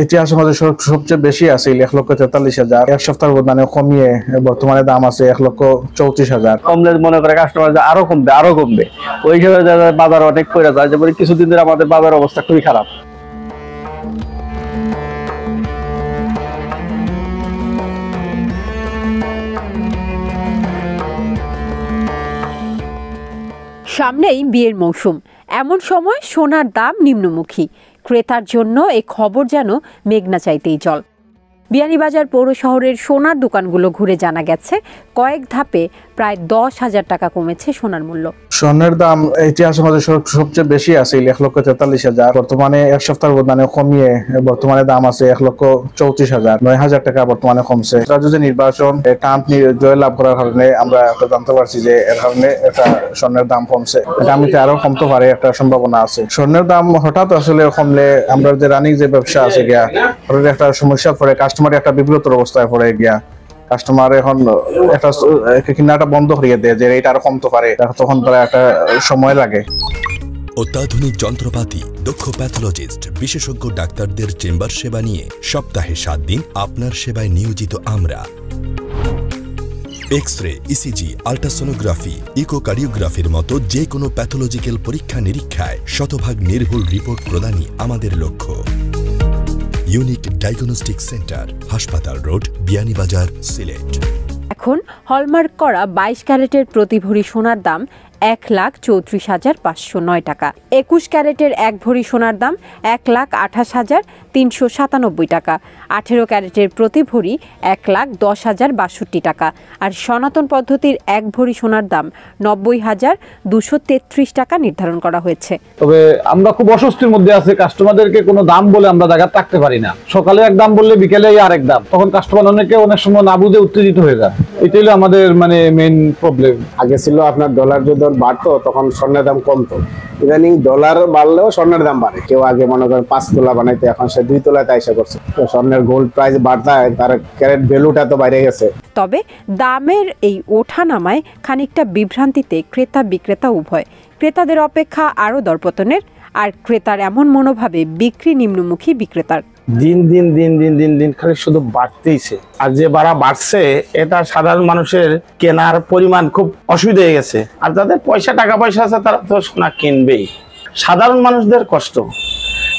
ইতিহাসের মধ্যে সবচেয়ে বেশি আছে 1,43,000। এক সপ্তাহের ব্যবধানে কমিয়ে বর্তমানে দাম আছে 1,34,000। কমলে মনে করে কাস্টমার আরো কমবে ওই হিসেবে বাজার অনেক পড়ে যায়। যেমন কিছুদিন ধরে আমাদের বাজার অবস্থা খুবই খারাপ। সামনেই বিয়ের মৌসুম, এমন সময় সোনার দাম নিম্নমুখী। ক্রেতার জন্য এই খবর যেন মেঘনা চাইতেই জল। বিয়ানীবাজার পৌর শহরের সোনার দোকানগুলো ঘুরে জানা গেছে কয়েক ধাপে প্রায় 10,000 টাকা কমেছে সোনার মূল্য। স্বর্ণের দাম ইতিহাসের মধ্যে সবচেয়ে বেশি আছে 1,43,000। বর্তমানে এক সপ্তাহের ব্যবধানে কমিয়ে বর্তমানে দাম আছে 1,34,000। 9,000 টাকা বর্তমানে কমছে। রাজ্য নির্বাচন ট্রাম্প জয়লাভ করার কারণে আমরা জানতে পারছি যে এর কারণে একটা স্বর্ণের দাম কমছে। আগামীতে আরো কমতে পারে একটা সম্ভাবনা আছে। স্বর্ণের দাম হঠাৎ আসলে কমলে আমরা যে রানিং যে ব্যবসা আছে গিয়া একটা সমস্যা পড়ে, কাস্টমার একটা বিব্রতর অবস্থায় পড়ে গিয়া। কাস্টমার এখন একটা কিনাটা বন্ধ করিয়ে দেয় যে এটা আরো কমতে পারে, তখন প্রায় একটা সময় লাগে। অত্যাধুনিক যন্ত্রপাতি, দক্ষ প্যাথোলজিস্ট, বিশেষজ্ঞ ডাক্তারদের চেম্বার সেবা নিয়ে সপ্তাহে 7 দিন আপনার সেবায় নিয়োজিত আমরা। এক্স-রে, ইসিজি, আল্ট্রাসোনোগ্রাফি, ইকোকার্ডিওগ্রাফির মতো যে কোনো প্যাথোলজিক্যাল পরীক্ষা নিরীক্ষায় শতভাগ নির্ভুল রিপোর্ট প্রদানই আমাদের লক্ষ্য। ইউনিক ডায়াগনস্টিক সেন্টার, হাসপাতাল রোড, বিয়ানীবাজার, সিলেট। এখন হলমার্ক করা 22 ক্যারেটের প্রতি ভরি সোনার দাম 1,34,509 টাকা। 21 ক্যারেটের 1 ভরি সোনার দাম 1,28,397 টাকা। 18 ক্যারেটের প্রতি ভরি 1,10,062 টাকা। আর সনাতন পদ্ধতির 1 ভরি সোনার দাম 90,233 টাকা নির্ধারণ করা হয়েছে। তবে আমরা খুব অস্বস্তির মধ্যে আছি। কাস্টমারদেরকে কোনো দাম বলে আমরা জায়গা থাকতে পারি না। সকালে এক দাম বললে বিকেলে আরেক দাম, তখন কাস্টমার অনেক সময় না বুঝে উত্তেজিত হয়ে যায়। এটাই হলো আমাদের মেইন প্রবলেম। আগে ছিল আপনার ডলার যদি বাড়তো তখন স্বর্ণের দাম কমতো, ইদানিং ডলার বাড়লেও স্বর্ণের দাম বাড়ে। কেউ আগে মনে করেন 5 তোলা বানাইতে, এখন সে 2 তোলাতে আইসা করছে। স্বর্ণের গোল্ড প্রাইস বাড়তায় তার ক্যারেট ভ্যালুটা তো বাইরে গেছে। তবে দামের এই ওঠানামায় খানিকটা বিভ্রান্তিতে ক্রেতা বিক্রেতা উভয়। ক্রেতাদের অপেক্ষা আরও দরপতনের, আর ক্রেতার এমন মনোভাবে বিক্রি নিম্নমুখী বিক্রেতার। দিন দিন খালি শুধু বাড়তেইছে। আর যে বাড়ছে এটা সাধারণ মানুষের কেনার পরিমাণ খুব অসুবিধা হয়ে গেছে। আর যাদের টাকা পয়সা আছে তারা তো সোনা কিনবেই। সাধারণ মানুষদের কষ্ট,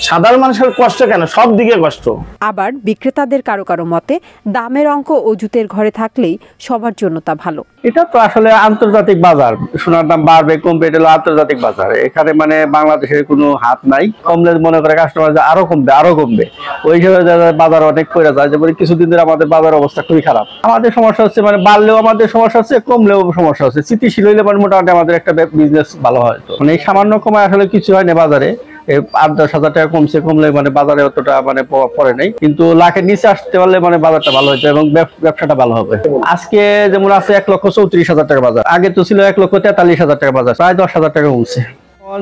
সাধারণ মানুষের কষ্ট কেন, সব দিকে কষ্ট। আবার বিক্রেতাদের কারো কারো মতে দামের অঙ্ক অজুতের ঘরে থাকলেই সবার জন্য তা ভালো। এটা তো আসলে আন্তর্জাতিক বাজার, সোনার দাম বাড়বে কমবে, এটা হলো আন্তর্জাতিক বাজার। এখানে বাংলাদেশের কোনো হাত নাই। কমলে মনে করে কাস্টমার আরো কমবে ওই হিসেবে বাজার অনেক পড়ে যায়। যেমন কিছুদিন ধরে আমাদের বাজার অবস্থা খুবই খারাপ। আমাদের সমস্যা হচ্ছে বাড়লেও আমাদের সমস্যা হচ্ছে, কমলেও সমস্যা হচ্ছে। স্থিতিশীল হইলে মোটামুটি আমাদের একটা বিজনেস ভালো হয়। তো এই সামান্য কমায় আসলে কিছু হয় না বাজারে। 8-10 হাজার টাকা কমলে বাজারে অতটা প্রভাব পড়ে নাই, কিন্তু লাখের নিচে আসতে পারলে বাজারটা ভালো হয়েছে এবং ব্যবসাটা ভালো হবে। আজকে যেমন আছে 1,34,000 টাকা বাজার, আগে তো ছিল 1,43,000 টাকা বাজার, প্রায় 10,000 টাকা কমছে।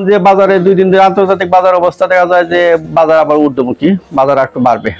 যে বাজারে 2 দিন ধরে আন্তর্জাতিক বাজার অবস্থা দেখা যায় যে বাজার আবার ঊর্ধ্বমুখী, বাজার একটু বাড়বে।